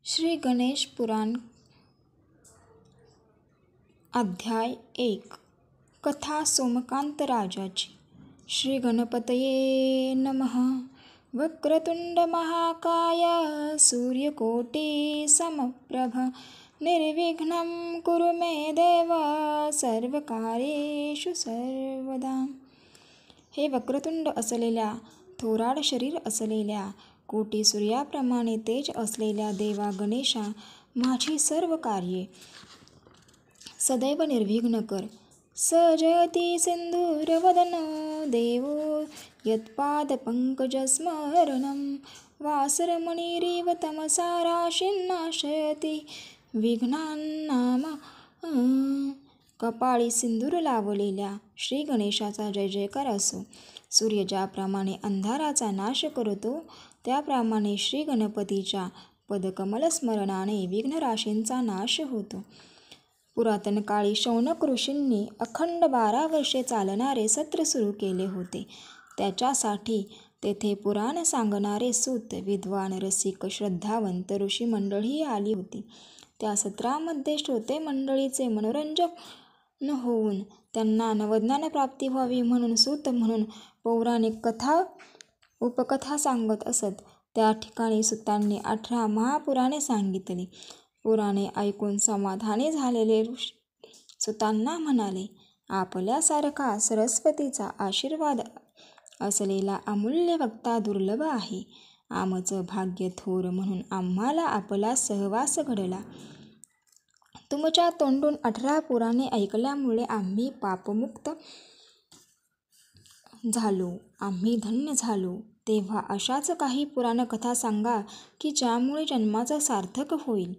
श्री गणेश पुराण अध्याय 1 कथा सोमकांत राजाची. श्री गणपतये नमः. वक्रतुंड महाकाय सूर्यकोटी समप्रभ निर्विघ्नं कुरु मे देव सर्वकार्येषु सर्वदा. हे वक्रतुंड असलेल्या, थोराड शरीर असलेल्या, कोटी सूर्याप्रमाणे तेज असलेल्या देवा गणेशा, माझी सर्व कार्ये सदैव निर्विघ्न कर. स जयति सिंधुरवदनो देवो यत्पादपङ्कजस्मरणं वासरमणिरिव तमसा राशिन्नाशयति विघ्नान्नाम. कपाळी सिंदूर लावलेल्या श्री गणेशाचा जय जयकार असो. सूर्य ज्याप्रमाणे अंधाराचा नाश करतो, त्याप्रमाणे श्री गणपतीच्या पदकमल स्मरणाने विघ्नराशींचा नाश होतो. पुरातन काळी शौनक ऋषींनी अखंड 12 वर्षे चालणारे सत्र सुरू केले होते. त्याच्यासाठी तेथे पुराण सांगणारे सूत, विद्वान, रसिक, श्रद्धावंत ऋषी मंडळी आली होती. त्या सत्रामध्ये श्रोते मंडळीचे मनोरंजन होऊन त्यांना नवज्ञान प्राप्ती व्हावी म्हणून सूत म्हणून पौराणिक कथा उपकथा सांगत असत. त्या ठिकाणी सूतांनी 18 महापुराणे सांगितली. पुराणे ऐकून समाधानी झालेले ऋषी सूतांना म्हणाले, आपल्यासारखा सरस्वतीचा आशीर्वाद असलेला अमूल्य वक्ता दुर्लभ आहे. आमचं भाग्य थोर म्हणून आम्हाला आपला सहवास घडला. तुमच्या तोंडून 18 पुराणे ऐकल्यामुळे आम्ही पापमुक्त झालो, आम्ही धन्य झालो. तेव्हा अशाच काही पुराण कथा सांगा की ज्यामुळे जन्माचं सार्थक होईल.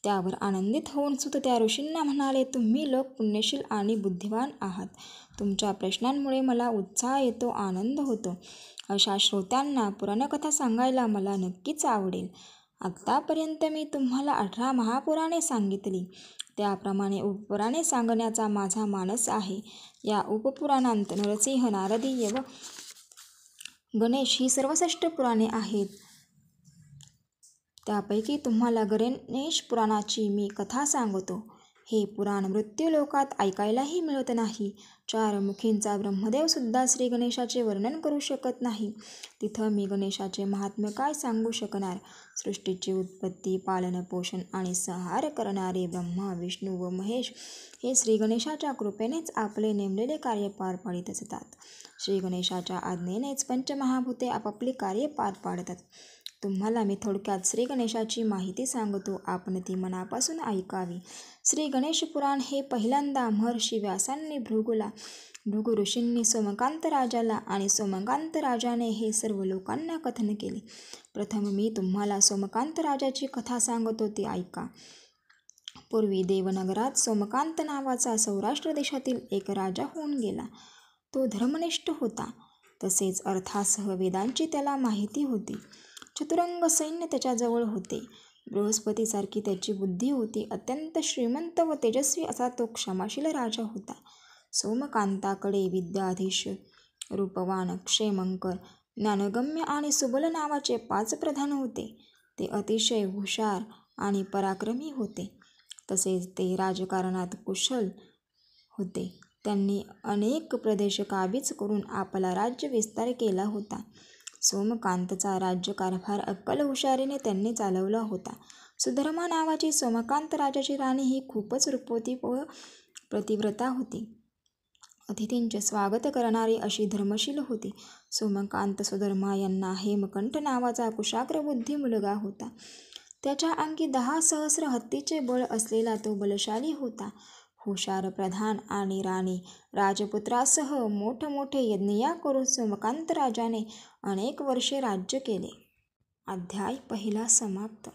त्यावर आनंदित होऊन सूत त्या ऋषींना म्हणाले, तुम्ही लोक पुण्यशील आणि बुद्धिवान आहात. तुमच्या प्रश्नांमुळे मला उत्साह येतो, आनंद होतो. अशा श्रोत्यांना पुराणकथा सांगायला मला नक्कीच आवडेल. आत्तापर्यंत मी तुम्हाला 18 महापुराणे सांगितली. त्याप्रमाणे उपपुराणे सांगण्याचा माझा मानस आहे. या उपपुराणांत नरसिंह, नारदीय व गणेश ही सर्वश्रेष्ठ पुराणे आहेत. त्यापैकी तुम्हाला गणेश पुराणाची मी कथा सांगतो. हे पुराण मृत्यूलोकात ऐकायलाही मिळत नाही. 4 मुखींचा ब्रह्मदेव सुद्धा श्री गणेशाचे वर्णन करू शकत नाही. तिथं मी गणेशाचे महात्म्य काय सांगू शकणार. सृष्टीची उत्पत्ती, पालन, पोषण आणि संहार करणारे ब्रह्मा, विष्णू व महेश हे श्री गणेशाच्या कृपेनेच आपले नेमलेले कार्य पार पाडित असतात. श्री गणेशाच्या आज्ञेनेच पंचमहाभूते आपापली कार्ये पार पाडतात. तुम्हाला मी थोडक्यात श्री गणेशाची माहिती सांगतो, आपण ती मनापासून ऐकावी. श्री गणेश पुराण हे पहिल्यांदा महर्षी व्यासांनी भृगु ऋषींनी सोमकांत राजाला आणि सोमकांत राजाने हे सर्व लोकांना कथन केले. प्रथम मी तुम्हाला सोमकांत राजाची कथा सांगतो, ती ऐका. पूर्वी देवनगरात सोमकांत नावाचा सौराष्ट्र देशातील एक राजा होऊन गेला. तो धर्मनिष्ठ होता. तसेच अर्थासह वेदांची त्याला माहिती होती. चतुरंग सैन्य त्याच्याजवळ होते. बृहस्पतीसारखी त्याची बुद्धी होती. अत्यंत श्रीमंत व तेजस्वी असा तो क्षमाशील राजा होता. सोमकांताकडे विद्याधीश, रूपवान, क्षेमंकर, ज्ञानगम्य आणि सुबल नावाचे 5 प्रधान होते. ते अतिशय हुशार आणि पराक्रमी होते. तसेच ते राजकारणात कुशल होते. त्यांनी अनेक प्रदेश काबीज करून आपला राज्य विस्तार केला होता. सोमकांतचा राज्यकारभार अक्कल हुशारीने त्यांनी चालवला होता. सुधर्मा नावाची सोमकांत राजाची राणी ही खूपच रूपवती व प्रतिव्रता होती. अतिथींचे स्वागत करणारी अशी धर्मशील होती. सोमकांत सुधर्मा यांना हेमकंठ नावाचा कुशाग्र बुद्धी मुलगा होता. त्याच्या अंगी 10 सहस्र हत्तीचे बळ असलेला तो बलशाली होता. हुशार प्रधान आणि राणी राजपुत्रासह मोठमोठे यज्ञया करून सोमकांत राजाने अनेक वर्षे राज्य केले. अध्याय 1 समाप्त.